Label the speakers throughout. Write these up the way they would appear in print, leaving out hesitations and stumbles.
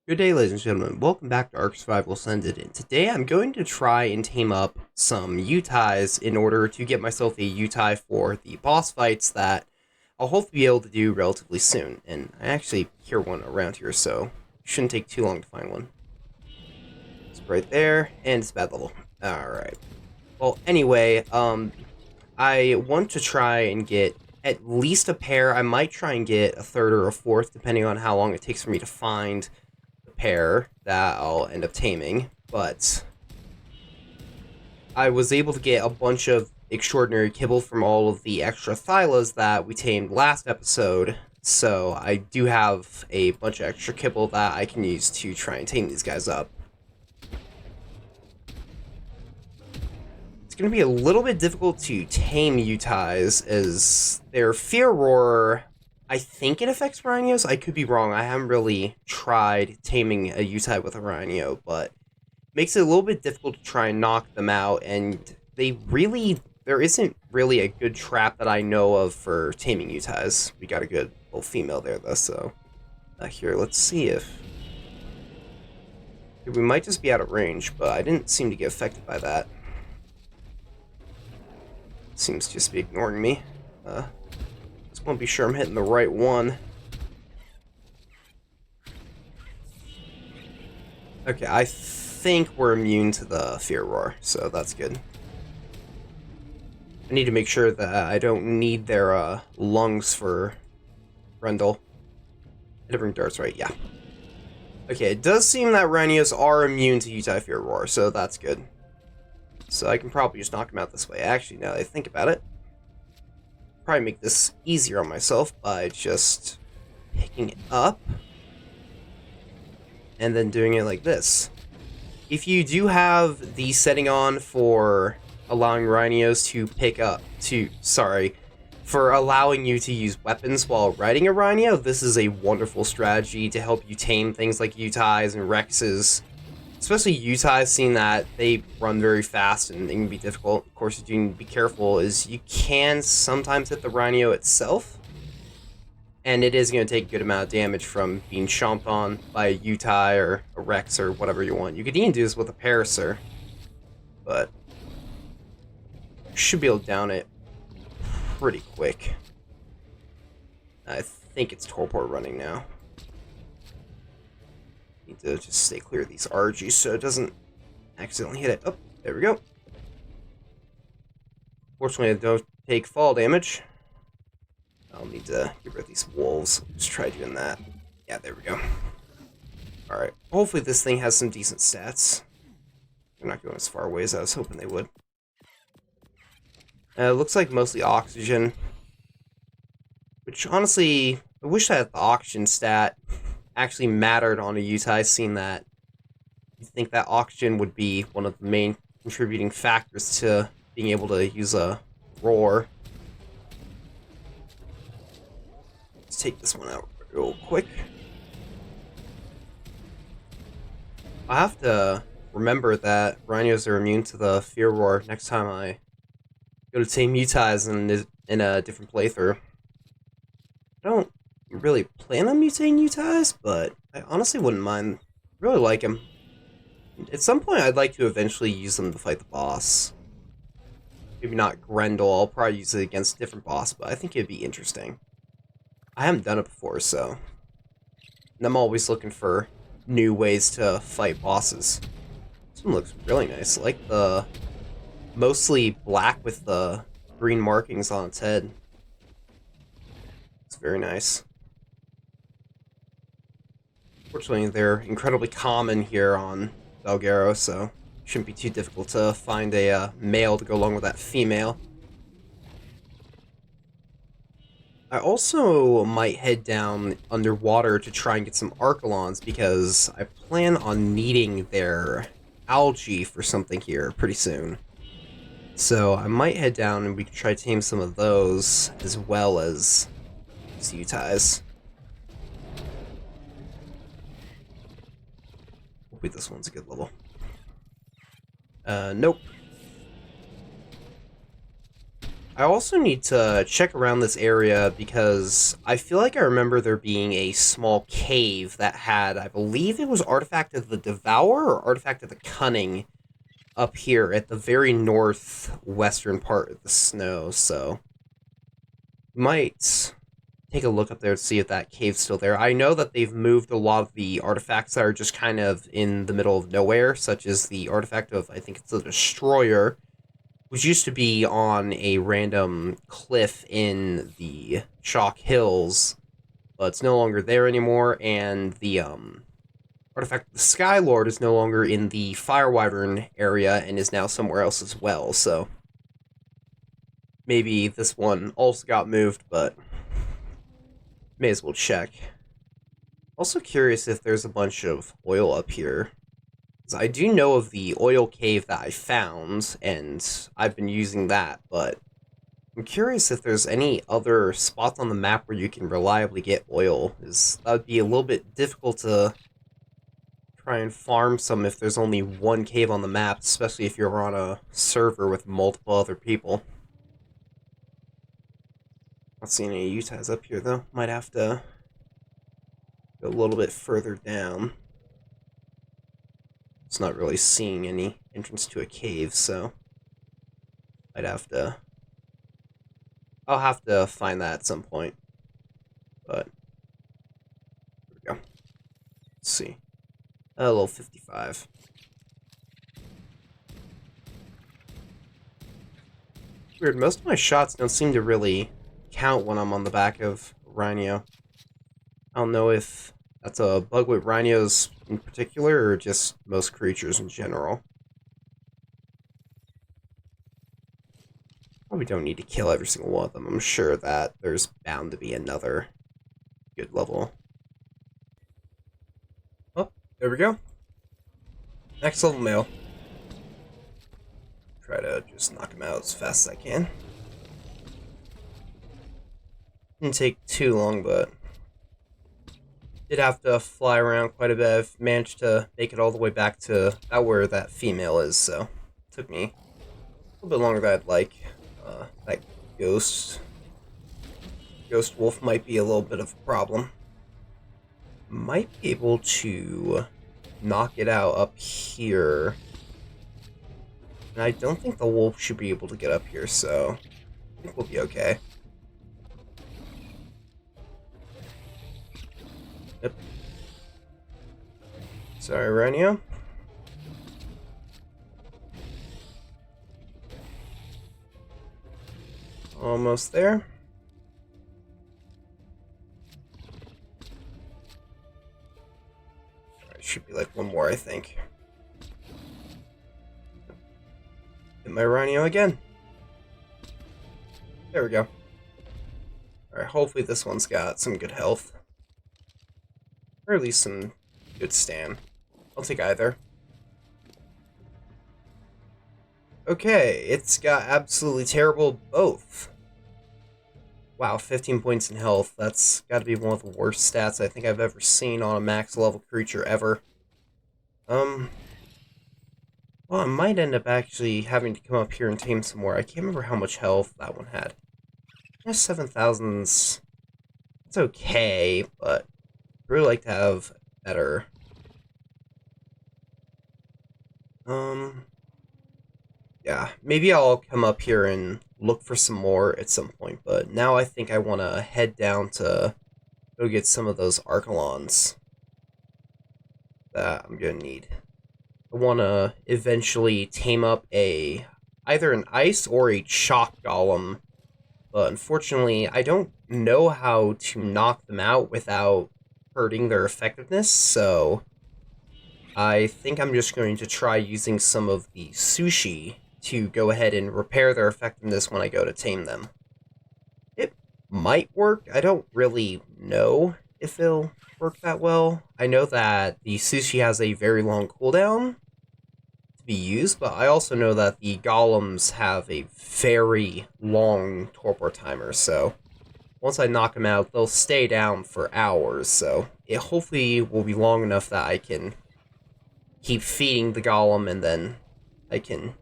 Speaker 1: Good day, ladies and gentlemen. Welcome back to Ark Survival Ascended, and today I'm going to try and tame up some Yutais in order to get myself a Yutai for the boss fights that I'll hopefully be able to do relatively soon. And I actually hear one around here, so it shouldn't take too long to find one. It's right there, and it's bad level. Alright. Well, anyway, I want to try and get at least a pair. I might try and get a third or a fourth, depending on how long it takes for me to find pair that I'll end up taming, but I was able to get a bunch of extraordinary kibble from all of the extra thylas that we tamed last episode, so I do have a bunch of extra kibble that I can use to try and tame these guys up. It's going to be a little bit difficult to tame Yutais, as their fear roar, I think it affects Rhinos. I could be wrong. I haven't really tried taming a Yutai with a Rhino, but makes it a little bit difficult to try and knock them out, and there isn't really a good trap that I know of for taming Yutais. We got a good little female there, though, so here, let's see if we might just be out of range, but I didn't seem to get affected by that. Seems to just be ignoring me. Just want to be sure I'm hitting the right one. Okay, I think we're immune to the fear roar, so that's good. I need to make sure that I don't need their lungs for Rendell. I did bring darts, right? Yeah. Okay, it does seem that Rhinos are immune to Yutai fear roar, so that's good. So I can probably just knock him out this way. Actually, now that I think about it, probably make this easier on myself by just picking it up and then doing it like this. If you do have the setting on for allowing Rhinos to for allowing you to use weapons while riding a Rhino, this is a wonderful strategy to help you tame things like Yutais and Rexes. Especially Yutais, seeing that they run very fast and they can be difficult. Of course, what you need to be careful is you can sometimes hit the Rhino itself, and it is going to take a good amount of damage from being chomped on by a Yutai or a Rex or whatever you want. You could even do this with a Parasaur, but you should be able to down it pretty quick. I think it's Torpor running now. Need to just stay clear of these RGs so it doesn't accidentally hit it. Oh, there we go. Fortunately, I don't take fall damage. I'll need to get rid of these wolves. Just try doing that. Yeah, there we go. Alright, hopefully this thing has some decent stats. They're not going as far away as I was hoping they would. It looks like mostly oxygen. Which, honestly, I wish that the oxygen stat actually mattered on a Yutai, seeing that you think that oxygen would be one of the main contributing factors to being able to use a roar. Let's take this one out real quick. I have to remember that Rhinos are immune to the fear roar next time I go to tame Yutais in a different playthrough. I don't really plan on mutating Yutais, but I honestly wouldn't mind. Really like him. At some point, I'd like to eventually use them to fight the boss. Maybe not Grendel, I'll probably use it against a different boss, but I think it'd be interesting. I haven't done it before, so and I'm always looking for new ways to fight bosses. This one looks really nice. I like the mostly black with the green markings on its head. It's very nice. Fortunately, they're incredibly common here on Valguero, so it shouldn't be too difficult to find a male to go along with that female. I also might head down underwater to try and get some Archelons, because I plan on needing their algae for something here pretty soon. So I might head down and we can try to tame some of those, as well as these Yutais. Hopefully this one's a good level. Nope. I also need to check around this area because I feel like I remember there being a small cave that had, I believe it was Artifact of the Devour or Artifact of the Cunning up here at the very northwestern part of the snow, so might take a look up there to see if that cave's still there. I know that they've moved a lot of the artifacts that are just kind of in the middle of nowhere, such as the artifact of, I think it's the Destroyer, which used to be on a random cliff in the Chalk Hills, but it's no longer there anymore, and the artifact of the Skylord is no longer in the Fire Wyvern area and is now somewhere else as well, so maybe this one also got moved, but may as well check. Also curious if there's a bunch of oil up here. I do know of the oil cave that I found, and I've been using that, but I'm curious if there's any other spots on the map where you can reliably get oil. That would be a little bit difficult to try and farm some if there's only one cave on the map, especially if you're on a server with multiple other people. Not seeing any Utahs up here, though. Might have to go a little bit further down. It's not really seeing any entrance to a cave, so I'll have to find that at some point. But here we go. Let's see. A level 55. Weird, most of my shots don't seem to really count when I'm on the back of Rhino. I don't know if that's a bug with rhinos in particular, or just most creatures in general. Probably don't need to kill every single one of them. I'm sure that there's bound to be another good level. Oh, there we go. Next level male. Try to just knock him out as fast as I can. Didn't take too long, but did have to fly around quite a bit. I've managed to make it all the way back to about where that female is, so it took me a little bit longer than I'd like. That ghost wolf might be a little bit of a problem. Might be able to knock it out up here. And I don't think the wolf should be able to get up here, so I think we'll be okay. Yep. Sorry, Rhino. Almost there. It should be like one more, I think. Hit my Rhino again. There we go. Alright, hopefully this one's got some good health. Or at least some good stam. I'll take either. Okay, it's got absolutely terrible both. Wow, 15 points in health. That's got to be one of the worst stats I think I've ever seen on a max level creature ever. Well, I might end up actually having to come up here and tame some more. I can't remember how much health that one had. 7,000's... It's okay, but I'd really like to have better. Yeah, maybe I'll come up here and look for some more at some point, but now I think I want to head down to go get some of those Archelons that I'm going to need. I want to eventually tame up either an ice or a chalk golem, but unfortunately I don't know how to knock them out without hurting their effectiveness, so I think I'm just going to try using some of the sushi to go ahead and repair their effectiveness when I go to tame them. It might work. I don't really know if it'll work that well. I know that the sushi has a very long cooldown to be used, but I also know that the golems have a very long torpor timer, so once I knock them out, they'll stay down for hours, so it hopefully will be long enough that I can keep feeding the golem, and then I can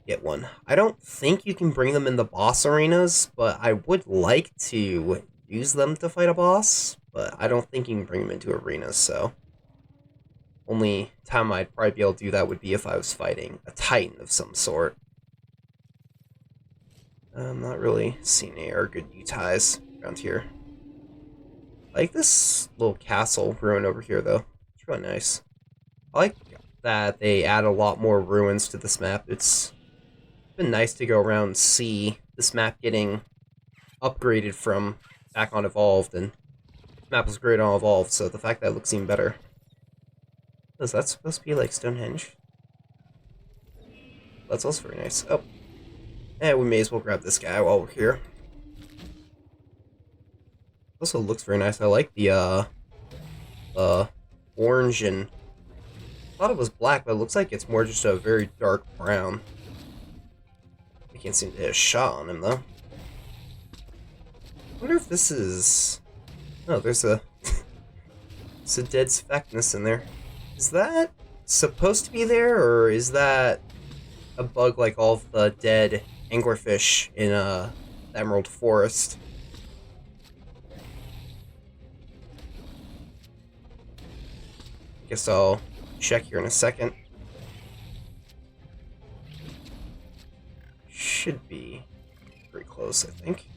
Speaker 1: get one. I don't think you can bring them in the boss arenas, but I would like to use them to fight a boss, but I don't think you can bring them into arenas, so only time I'd probably be able to do that would be if I was fighting a Titan of some sort. I'm not really seeing any good Yutais around here. I like this little castle ruin over here, though. It's really nice. I like that they add a lot more ruins to this map. It's been nice to go around and see this map getting upgraded from back on Evolved, and this map was great on Evolved, so the fact that it looks even better. Is that supposed to be like Stonehenge? That's also very nice. Oh. We may as well grab this guy while we're here. Also looks very nice. I like the orange, and I thought it was black, but it looks like it's more just a very dark brown. I can't seem to hit a shot on him, though. I wonder if this is... Oh, there's a... there's a dead Specnus in there. Is that supposed to be there, or is that a bug like all of the dead anglerfish in the Emerald Forest? Guess I'll check here in a second. Should be pretty close, I think.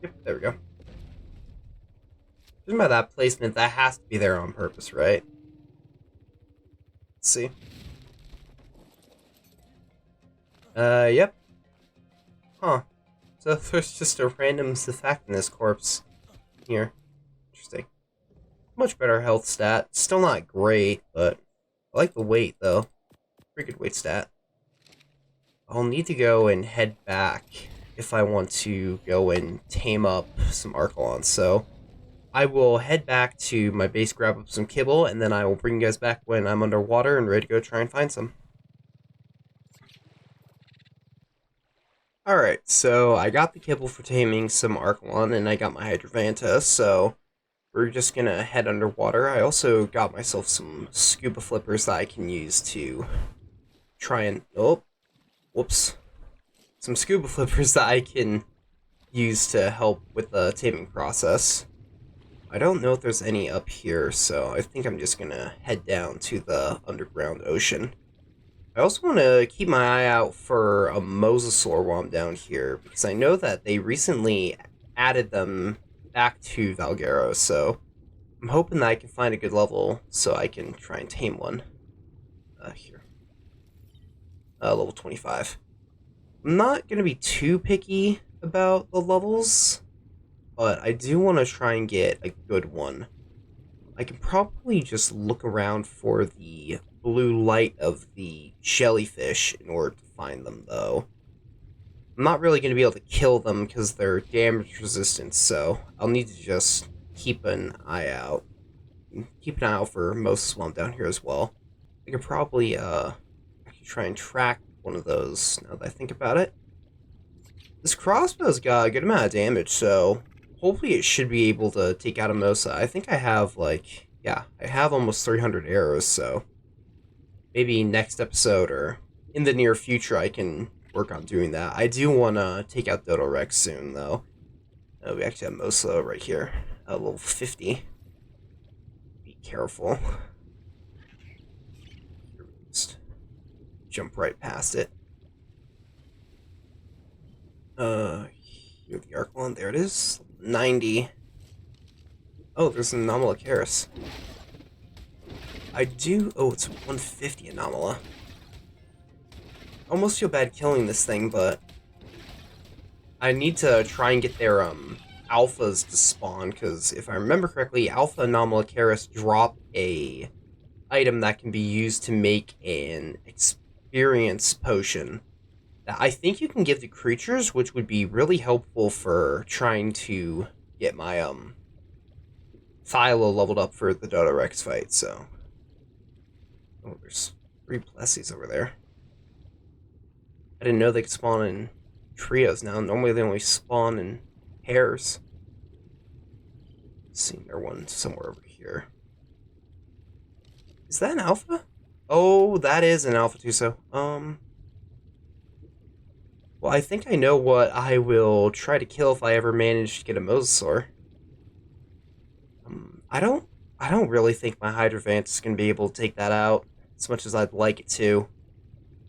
Speaker 1: Yep, there we go. Judging by that placement, that has to be there on purpose, right? Let's see. Yep. Huh. So there's just a random Zephactinus corpse here. Interesting. Much better health stat. Still not great, but I like the weight, though. Pretty good weight stat. I'll need to go and head back if I want to go and tame up some Archelons, so I will head back to my base, grab up some kibble, and then I will bring you guys back when I'm underwater and ready to go try and find some. Alright, so I got the kibble for taming some Archelon, and I got my Hydravanta, so we're just gonna head underwater. I also got myself some scuba flippers that I can use to try and... Oh, whoops. Some scuba flippers that I can use to help with the taming process. I don't know if there's any up here, so I think I'm just gonna head down to the underground ocean. I also want to keep my eye out for a mosasaur while I'm down here, because I know that they recently added them back to Valguero, so I'm hoping that I can find a good level so I can try and tame one. Here. Level 25. I'm not going to be too picky about the levels, but I do want to try and get a good one. I can probably just look around for the blue light of the jellyfish in order to find them, though. I'm not really going to be able to kill them because they're damage resistant, so I'll need to just keep an eye out. Keep an eye out for Moses while I'm down here as well. I could probably try and track one of those now that I think about it. This crossbow's got a good amount of damage, so hopefully it should be able to take out a Mosa. I think I have, like, yeah, I have almost 300 arrows, so maybe next episode or in the near future I can work on doing that. I do want to take out Dodo Rex soon, though. We actually have Mosa right here, level 50. Be careful. Just jump right past it. Here the Archelon, there it is. 90. Oh, there's an Anomalocaris. Oh, it's 150 Anomala. I almost feel bad killing this thing, but I need to try and get their alphas to spawn, because if I remember correctly, Alpha Anomalocaris drop a item that can be used to make an experience potion that I think you can give to creatures, which would be really helpful for trying to get my Philo leveled up for the Dodo Rex fight, so. Oh, there's 3 Plessies over there. I didn't know they could spawn in trios now. Normally they only spawn in pairs. Seeing there one somewhere over here. Is that an alpha? Oh, that is an alpha Tuso. Well, I think I know what I will try to kill if I ever manage to get a mosasaur. I don't. I don't really think my Hydrovance is going to be able to take that out as much as I'd like it to.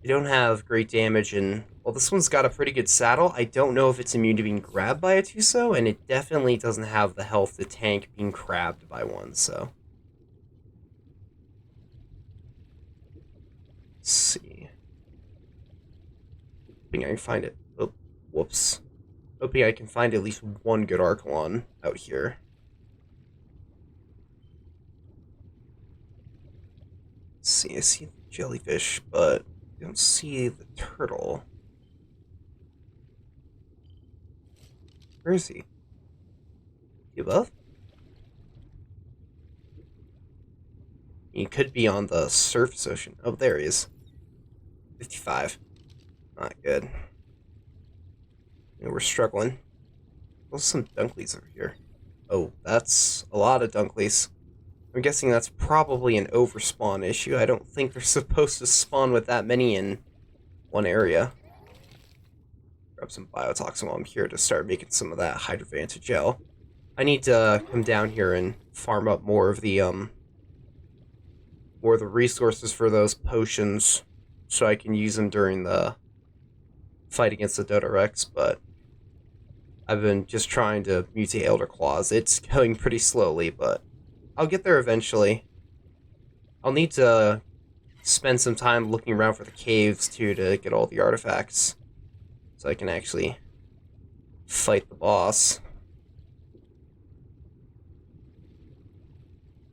Speaker 1: They don't have great damage, and well, this one's got a pretty good saddle. I don't know if it's immune to being grabbed by a Tuso, and it definitely doesn't have the health to tank being grabbed by one. So, let's see. Hoping I can find it. Oh, whoops. Hoping I can find at least one good Archelon out here. Let's see, I see the jellyfish, but I don't see the turtle. Where is he? He above? He could be on the surface ocean. Oh, there he is. 55. Not good. We're struggling. There's some Dunkleys over here. Oh, that's a lot of Dunkleys. I'm guessing that's probably an overspawn issue. I don't think they're supposed to spawn with that many in one area. Grab some biotoxin while I'm here to start making some of that Hydrovantage gel. I need to come down here and farm up more of the resources for those potions so I can use them during the fight against the Dodorex, but I've been just trying to mutate Elder Claws. It's going pretty slowly, but I'll get there eventually. I'll need to spend some time looking around for the caves, too, to get all the artifacts, so I can actually fight the boss.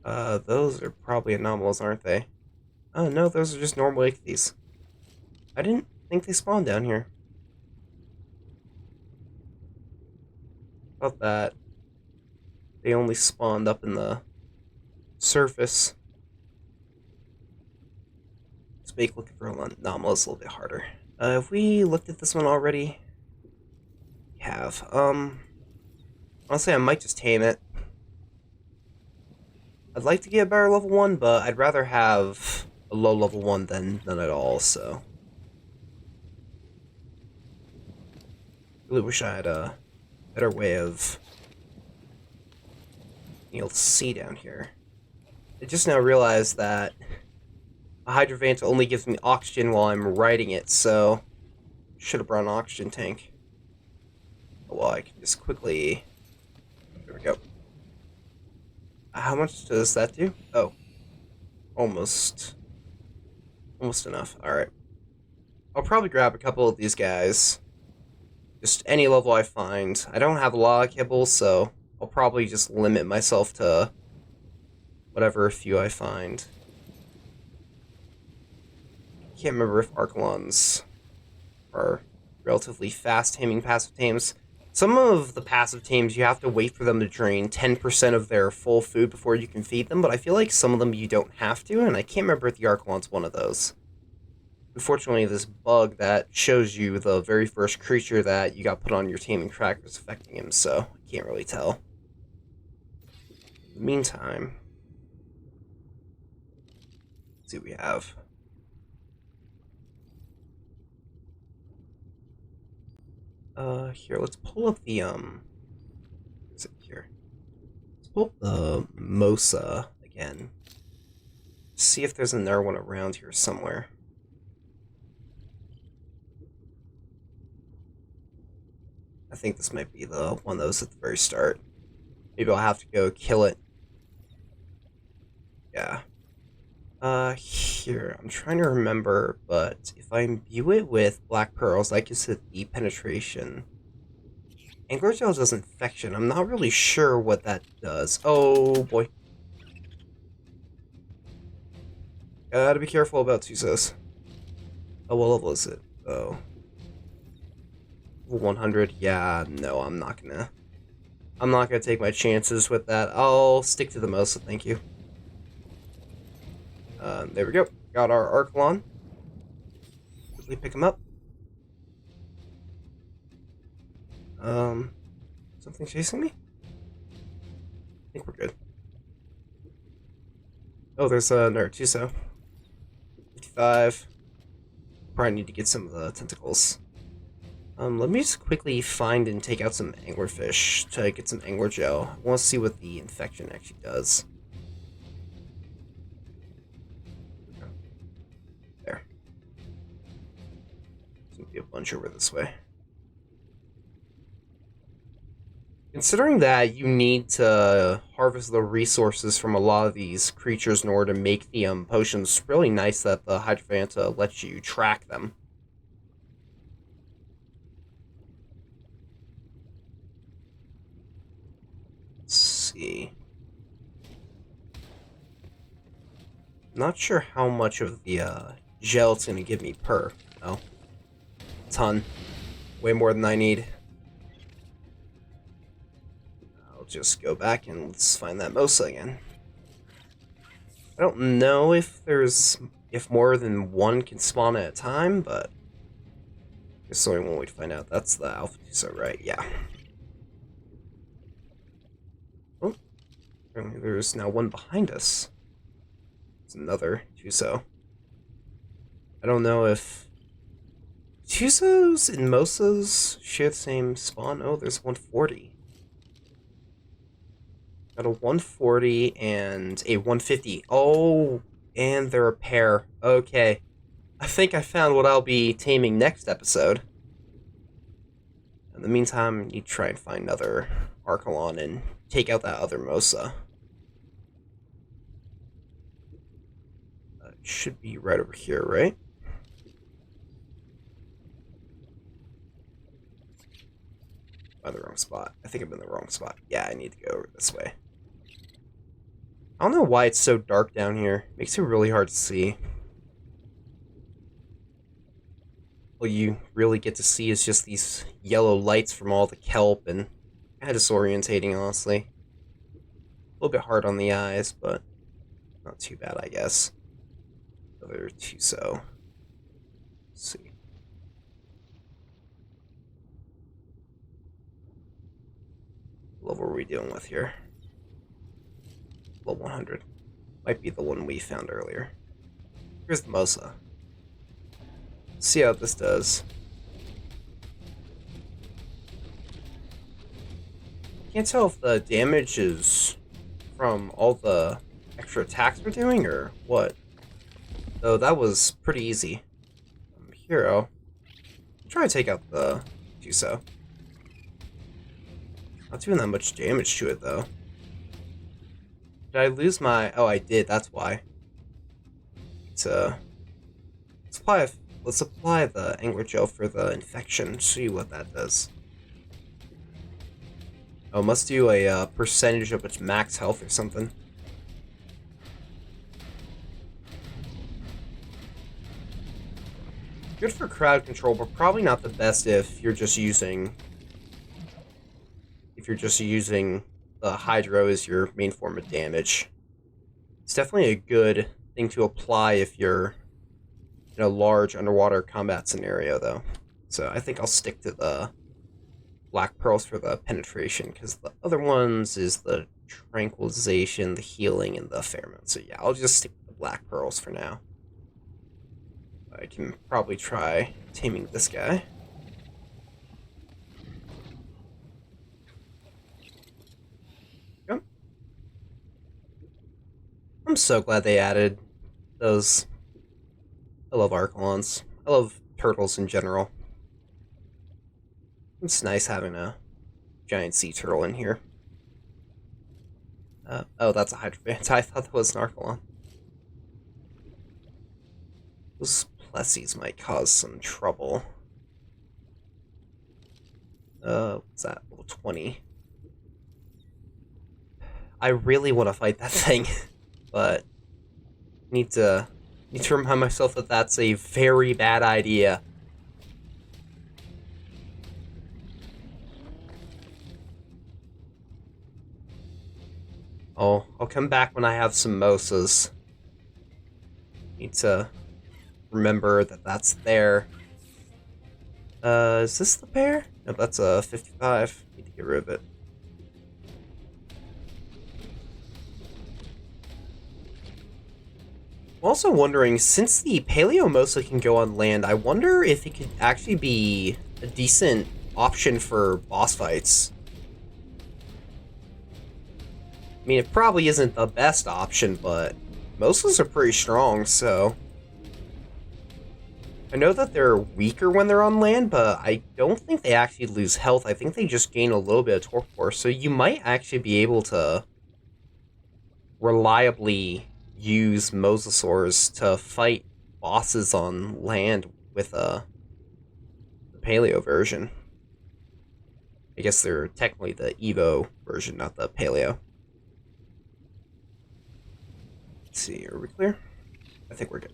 Speaker 1: Those are probably anomalous, aren't they? Oh, no, those are just normal ichthyes. I didn't think they spawned down here. Thought that they only spawned up in the surface. Let's make looking for anomalous a little bit harder. Have we looked at this one already? We have. Honestly, I might just tame it. I'd like to get a better level 1, but I'd rather have a low level 1 than none at all, so. Really wish I had a better way of being able to see down here. I just now realized that a Hydrovance only gives me oxygen while I'm riding it, so should have brought an oxygen tank. Oh, well, I can just quickly. There we go. How much does that do? Oh, almost enough. All right. I'll probably grab a couple of these guys. Just any level I find. I don't have a lot of kibble, so I'll probably just limit myself to whatever few I find. Can't remember if Archelons are relatively fast taming passive tames. Some of the passive tames, you have to wait for them to drain 10% of their full food before you can feed them, but I feel like some of them you don't have to, and I can't remember if the Archelon's one of those. Unfortunately, this bug that shows you the very first creature that you got put on your taming tracker is affecting him, so I can't really tell. In the meantime, let's see what we have. Here, let's pull up the, what's it here? Let's pull up the Mosa again. See if there's another one around here somewhere. I think this might be the one that was at the very start. Maybe I'll have to go kill it. Yeah. Here, I'm trying to remember, but if I imbue it with black pearls, I can set the penetration. Angler gel does infection. I'm not really sure what that does. Oh, boy. Gotta be careful about Tusos. Oh, what level is it? Oh. 100? Yeah, no, I'm not gonna take my chances with that. I'll stick to the Mosa, thank you. There we go. Got our Archelon. Quickly pick him up. Something chasing me? I think we're good. Oh, there's another Tuso. 55. Probably need to get some of the tentacles. Let me just quickly find and take out some anglerfish to get some angler gel. I want to see what the infection actually does. There. There's gonna be a bunch over this way. Considering that you need to harvest the resources from a lot of these creatures in order to make the potions, it's really nice that the Hydrovanta lets you track them. Let's see. Not sure how much of the gel it's going to give me per. Oh. A ton. Way more than I need. I'll just go back and let's find that Mosa again. I don't know if more than one can spawn at a time, but there's only one way to find out. That's the Alpha Tuso, right? Yeah. Oh, apparently there's now one behind us. There's another Tuso. I don't know if Tusos and Mosas share the same spawn. Oh, there's 140. Got a 140 and a 150. Oh, and they're a pair. Okay. I think I found what I'll be taming next episode. In the meantime, I need to try and find another Archelon and take out that other Mosa. It should be right over here, right? I'm in the wrong spot. I think I'm in the wrong spot. Yeah, I need to go over this way. I don't know why it's so dark down here. Makes it really hard to see. All you really get to see is just these yellow lights from all the kelp, and kind of disorientating, honestly. A little bit hard on the eyes, but not too bad, I guess. Another Tuso. Let's see. What level are we dealing with here? Level 100. Might be the one we found earlier. Here's the Mosa. Let's see how this does. Can't tell if the damage is from all the extra attacks we're doing or what. Though that was pretty easy. Hero. Try to take out the Tuso. Not doing that much damage to it though. Did I lose my... Oh, I did. That's why. Let's apply the angler gel for the infection. See what that does. Oh, must do a percentage of its max health or something. Good for crowd control, but probably not the best if you're just using... the Hydro is your main form of damage. It's definitely a good thing to apply if you're in a large underwater combat scenario, though. So I think I'll stick to the Black Pearls for the penetration, because the other ones is the tranquilization, the healing, and the pheromone. So yeah, I'll just stick to the Black Pearls for now. I can probably try taming this guy. I'm so glad they added those. I love Archelons. I love turtles in general. It's nice having a giant sea turtle in here. Oh, that's a Hydrovanta. I thought that was an Archelon. Those Plessies might cause some trouble. What's that? Level 20. I really want to fight that thing. But need to remind myself that that's a very bad idea. Oh, I'll come back when I have some Mosas. Need to remember that that's there. Is this the pair? No, that's a 55. Need to get rid of it. I'm also wondering, since the Paleomosa can go on land, I wonder if it could actually be a decent option for boss fights. I mean, it probably isn't the best option, but most of those are pretty strong, so... I know that they're weaker when they're on land, but I don't think they actually lose health. I think they just gain a little bit of torque force, so you might actually be able to reliably use mosasaurs to fight bosses on land with the paleo version. I guess they're technically the Evo version, not the paleo. Let's see, are we clear? I think we're good.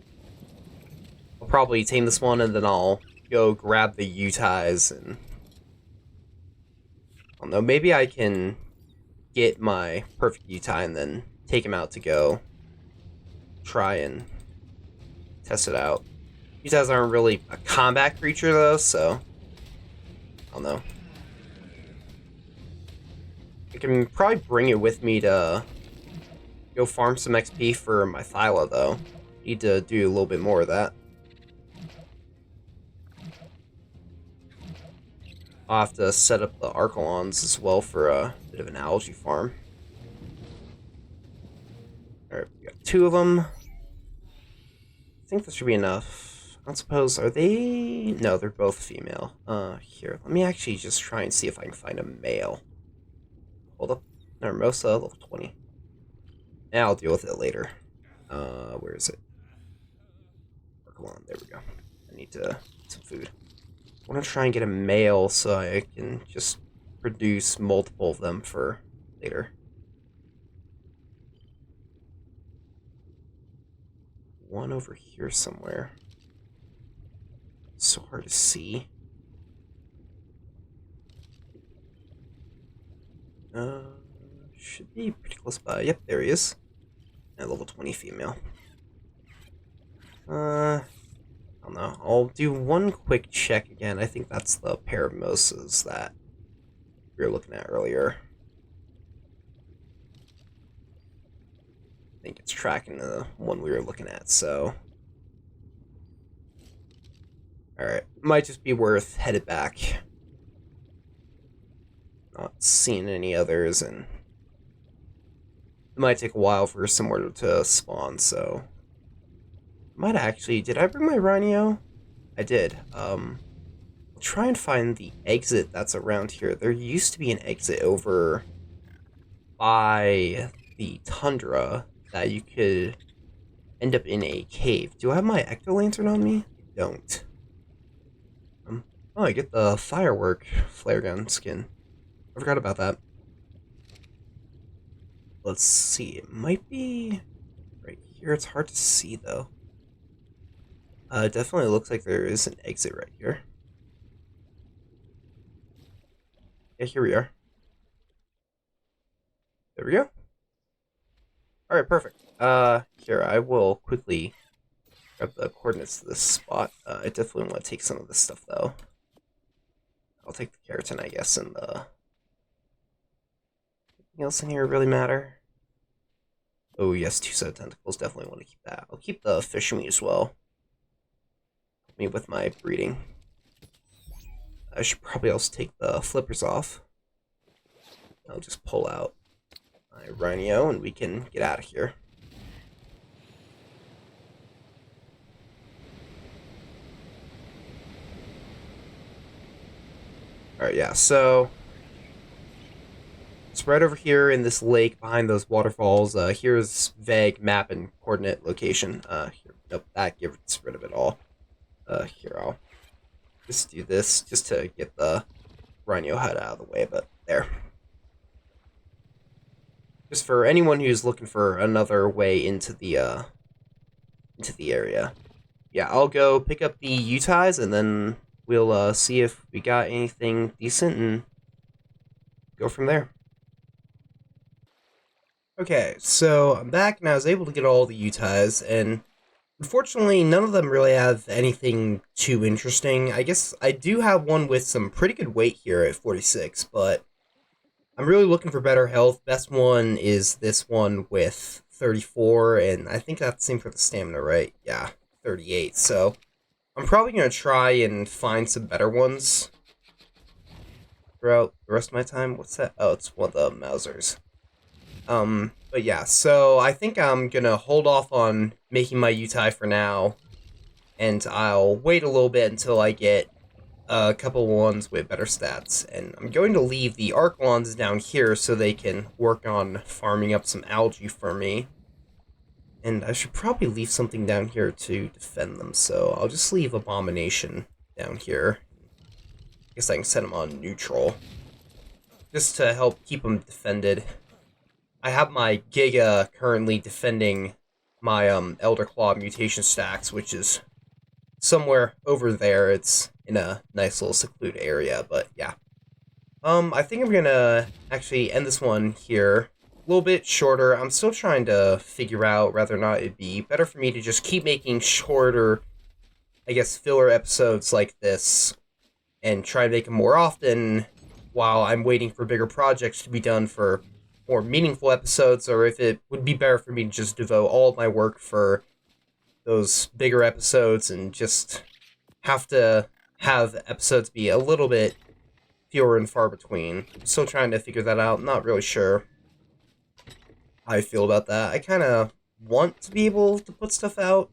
Speaker 1: I'll probably tame this one, and then I'll go grab the Yutyrannus, and... I don't know, maybe I can get my perfect Yutyrannus and then take him out to go try and test it out. Yutyrannus aren't really a combat creature, though, so... I don't know. I can probably bring it with me to go farm some XP for my Thyla, though. Need to do a little bit more of that. I'll have to set up the Archelons as well for a bit of an algae farm. Alright, we got 2 of them. I think this should be enough. I don't suppose, are they... No, they're both female. Here, let me actually just try and see if I can find a male. Hold up. Narmosa, level 20. Yeah, I'll deal with it later. Where is it? Archelon, there we go. I need to get some food. I want to try and get a male so I can just produce multiple of them for later. One over here somewhere. It's so hard to see. Should be pretty close by. Yep, there he is. And level 20 female. I don't know. I'll do one quick check again. I think that's the pair of mosas that we were looking at earlier. I think it's tracking the one we were looking at, so... Alright, might just be worth headed back. Not seeing any others, and... It might take a while for somewhere to spawn, so... Might actually... Did I bring my Rhino? I did. I'll try and find the exit that's around here. There used to be an exit over by the tundra that you could end up in a cave. Do I have my ecto-lantern on me? I don't. Oh, I get the firework flare gun skin. I forgot about that. Let's see. It might be right here. It's hard to see, though. It definitely looks like there is an exit right here. Yeah, here we are. There we go. Alright, perfect. Here, I will quickly grab the coordinates to this spot. I definitely want to take some of this stuff, though. I'll take the keratin, I guess, and the... Anything else in here really matter? Oh, yes, 2 set of tentacles. Definitely want to keep that. I'll keep the fish meat as well. Me with my breeding. I should probably also take the flippers off. I'll just pull out my Rhino and we can get out of here. Alright, yeah, so it's right over here in this lake behind those waterfalls. Here's vague map and coordinate location. Here, nope, that gets rid of it all. Here, I'll just do this just to get the Rhino head out of the way, but there. Just for anyone who's looking for another way into the area. Yeah, I'll go pick up the Yutyrannus and then we'll see if we got anything decent and go from there. Okay, so I'm back and I was able to get all the Yutyrannus, and unfortunately, none of them really have anything too interesting. I guess I do have one with some pretty good weight here at 46, but I'm really looking for better health. Best one is this one with 34, and I think that's the same for the stamina, right? Yeah, 38. So I'm probably going to try and find some better ones. throughout the rest of my time. What's that? Oh, it's one of the Mausers. But yeah, so I think I'm gonna hold off on making my Yutai for now, and I'll wait a little bit until I get a couple ones with better stats. And I'm going to leave the Archelons down here so they can work on farming up some algae for me. And I should probably leave something down here to defend them, so I'll just leave Abomination down here. I guess I can set him on neutral, just to help keep them defended. I have my Giga currently defending my Elder Claw mutation stacks, which is somewhere over there. It's in a nice little secluded area, but yeah. I think I'm gonna actually end this one here. A little bit shorter. I'm still trying to figure out whether or not it'd be better for me to just keep making shorter, I guess, filler episodes like this and try to make them more often while I'm waiting for bigger projects to be done for more meaningful episodes, or if it would be better for me to just devote all of my work for those bigger episodes and just have to have episodes be a little bit fewer and far between. I'm still trying to figure that out. Not really sure how I feel about that. I kind of want to be able to put stuff out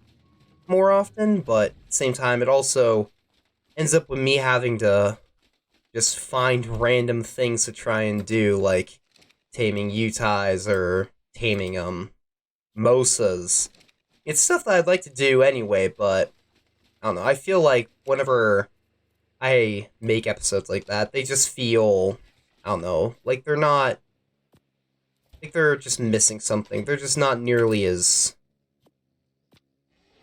Speaker 1: more often, but at the same time, it also ends up with me having to just find random things to try and do, like taming Yutais or taming Mosas. It's stuff that I'd like to do anyway, but I don't know. I feel like whenever I make episodes like that, they just feel, I don't know, like they're not, like they're just missing something. They're just not nearly as,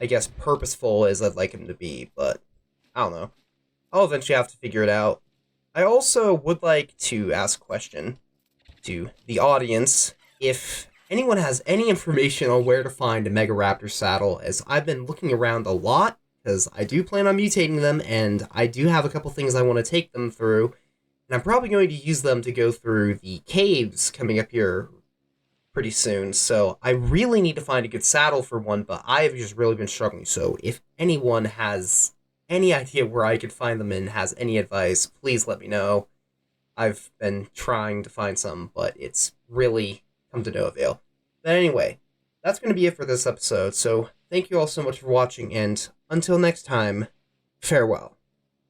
Speaker 1: I guess, purposeful as I'd like them to be, but I don't know. I'll eventually have to figure it out. I also would like to ask a question to the audience if anyone has any information on where to find a Mega Raptor saddle, as I've been looking around a lot, because I do plan on mutating them, and I do have a couple things I want to take them through, and I'm probably going to use them to go through the caves coming up here pretty soon, so I really need to find a good saddle for one, but I have just really been struggling, so if anyone has any idea where I could find them and has any advice, please let me know. I've been trying to find some, but it's really come to no avail. But anyway, that's going to be it for this episode, so thank you all so much for watching, and until next time, farewell.